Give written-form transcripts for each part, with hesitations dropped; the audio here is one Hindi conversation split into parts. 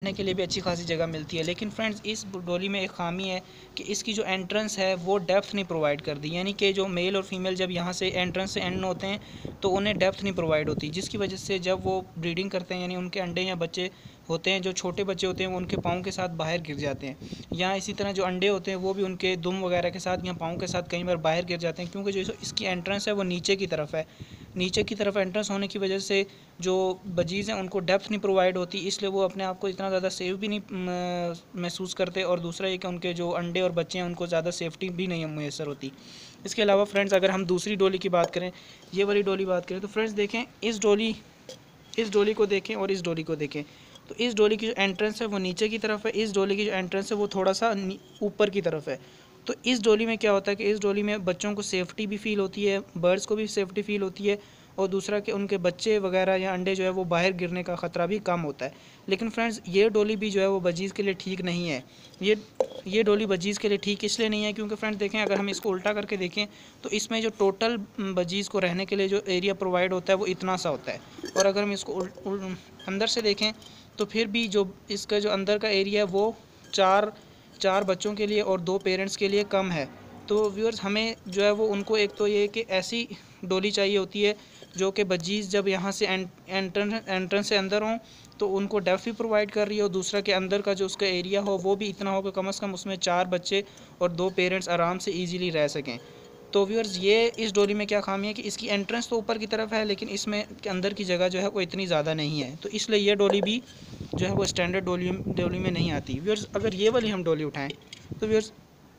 बैठने के लिए भी अच्छी खासी जगह मिलती है। लेकिन फ्रेंड्स इस डोली में एक ख़ामी है कि इसकी जो एंट्रेंस है वो डेप्थ नहीं प्रोवाइड कर दी, यानी कि जो मेल और फीमेल जब यहाँ से एंट्रेंस से एंड होते हैं तो उन्हें डेप्थ नहीं प्रोवाइड होती, जिसकी वजह से जब वो ब्रीडिंग करते हैं यानी उनके अंडे या बच्चे होते हैं, जो छोटे बच्चे होते हैं वो उनके पाँव के साथ बाहर गिर जाते हैं, या इसी तरह जो अंडे होते हैं वो भी उनके दुम वगैरह के साथ या पाँव के साथ कई बार बाहर गिर जाते हैं, क्योंकि जो इसकी एंट्रेंस है वो नीचे की तरफ है। नीचे की तरफ एंट्रेंस होने की वजह से जो बजीज़ हैं उनको डेप्थ नहीं प्रोवाइड होती, इसलिए वो अपने आप को इतना ज़्यादा सेफ भी नहीं महसूस करते, और दूसरा ये कि उनके जो अंडे और बच्चे हैं उनको ज़्यादा सेफ्टी भी नहीं मैसर होती। इसके अलावा फ्रेंड्स अगर हम दूसरी डोली की बात करें, ये वाली डोली बात करें, तो फ्रेंड्स देखें इस डोली को देखें और इस डोली को देखें। तो इस डोली की जो एंट्रेंस है वो नीचे की तरफ है, इस डोली की जो एंट्रेंस है वो थोड़ा सा ऊपर की तरफ है। तो इस डोली में क्या होता है कि इस डोली में बच्चों को सेफ्टी भी फ़ील होती है, बर्ड्स को भी सेफ्टी फ़ील होती है, और दूसरा कि उनके बच्चे वगैरह या अंडे जो है वो बाहर गिरने का ख़तरा भी कम होता है। लेकिन फ्रेंड्स ये डोली भी जो है वो बजीज़ के लिए ठीक नहीं है। ये डोली बजीज़ के लिए ठीक इसलिए नहीं है क्योंकि फ्रेंड्स देखें, अगर हम इसको उल्टा करके देखें तो इसमें जो टोटल बजीज़ को रहने के लिए जो एरिया प्रोवाइड होता है वो इतना सा होता है, और अगर हम इसको अंदर से देखें तो फिर भी जो इसका जो अंदर का एरिया है वो चार बच्चों के लिए और 2 पेरेंट्स के लिए कम है। तो व्यूअर्स हमें जो है वो उनको एक तो ये कि ऐसी डोली चाहिए होती है जो कि बजीज़ जब यहाँ से एंट्रेंस से अंदर हों तो उनको डेप्थ भी प्रोवाइड कर रही हो, दूसरा कि अंदर का जो उसका एरिया हो वो भी इतना हो कि कम से कम उसमें 4 बच्चे और 2 पेरेंट्स आराम से ईजीली रह सकें। तो व्यूअर्स ये इस डोली में क्या खामी है कि इसकी एंट्रेंस तो ऊपर की तरफ है लेकिन इसमें अंदर की जगह जो है वो इतनी ज़्यादा नहीं है, तो इसलिए ये डोली भी जो है वो स्टैंडर्ड डोली में नहीं आती। व्यूअर्स अगर ये वाली हम डोली उठाएं तो व्यूअर्स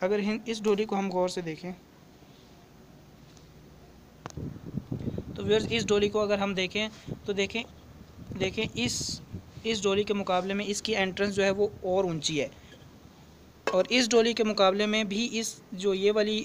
अगर इस डोली को हम गौर से देखें तो व्यूअर्स इस डोली को अगर हम देखें तो देखें इस डोली के मुकाबले में इसकी एंट्रेंस जो है वो और ऊंची है, और इस डोली के मुकाबले में भी इस जो ये वाली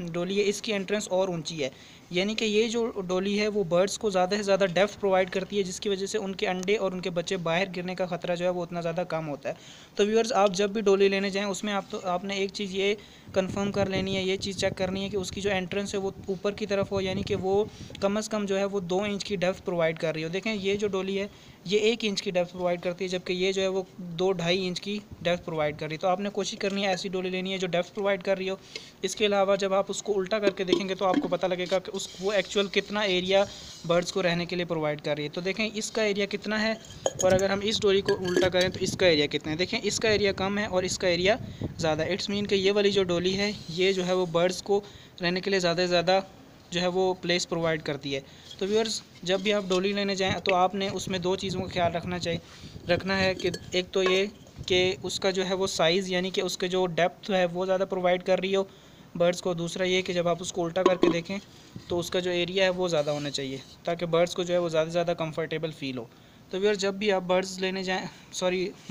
डोली है इसकी एंट्रेंस और ऊंची है, यानी कि ये जो डोली है वो बर्ड्स को ज़्यादा से ज़्यादा डेप्थ प्रोवाइड करती है, जिसकी वजह से उनके अंडे और उनके बच्चे बाहर गिरने का ख़तरा जो है वो उतना ज़्यादा कम होता है। तो व्यूअर्स आप जब भी डोली लेने जाएँ उसमें आपने एक चीज़ ये कंफर्म कर लेनी है, ये चीज़ चेक करनी है कि उसकी जो एंट्रेंस है वो ऊपर की तरफ हो, यानी कि वो कम से कम जो है वो 2 इंच की डेप्थ प्रोवाइड कर रही हो। देखें ये जो डोली है ये 1 इंच की डेप्थ प्रोवाइड करती है, जबकि ये जो है वो 2-2.5 इंच की डेप्थ प्रोवाइड कर रही है। तो आपने कोशिश करनी है ऐसी डोली लेनी है जो डेप्थ प्रोवाइड कर रही हो। इसके अलावा जब आप उसको उल्टा करके देखेंगे तो आपको पता लगेगा कि वो एक्चुअल कितना एरिया बर्ड्स को रहने के लिए प्रोवाइड कर रही है। तो देखें इसका एरिया कितना है, और अगर हम इस डोरी को उल्टा करें तो इसका एरिया कितना है। देखें इसका एरिया कम है और इसका एरिया ज़्यादा है। इट्स मीन कि ये वाली जो डोली है ये जो है वो बर्ड्स को रहने के लिए ज़्यादा से ज़्यादा जो है वो प्लेस प्रोवाइड करती है। तो व्यूअर्स जब भी आप डोली लेने जाएँ तो आपने उसमें 2 चीज़ों का ख्याल रखना है कि एक तो ये कि उसका जो है वो साइज़ यानी कि उसके जो डेप्थ है वो ज़्यादा प्रोवाइड कर रही हो बर्ड्स को। दूसरा ये कि जब आप उसको उल्टा करके देखें तो उसका जो एरिया है वो ज़्यादा होना चाहिए ताकि बर्ड्स को जो है वो ज़्यादा से ज़्यादा कंफर्टेबल फ़ील हो। तो व्यूअर्स जब भी आप बर्ड्स लेने जाएँ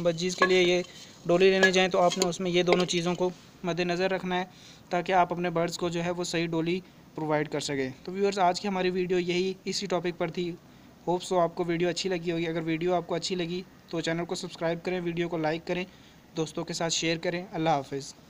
बजीज़ के लिए ये डोली लेने जाएँ तो आपने उसमें ये दोनों चीज़ों को मद्देनज़र रखना है ताकि आप अपने बर्ड्स को जो है वो सही डोली प्रोवाइड कर सकें। तो व्यूअर्स आज की हमारी वीडियो इसी टॉपिक पर थी। होप सो आपको वीडियो अच्छी लगी होगी। अगर वीडियो आपको अच्छी लगी तो चैनल को सब्सक्राइब करें, वीडियो को लाइक करें, दोस्तों के साथ शेयर करें। अल्लाह हाफ़िज़।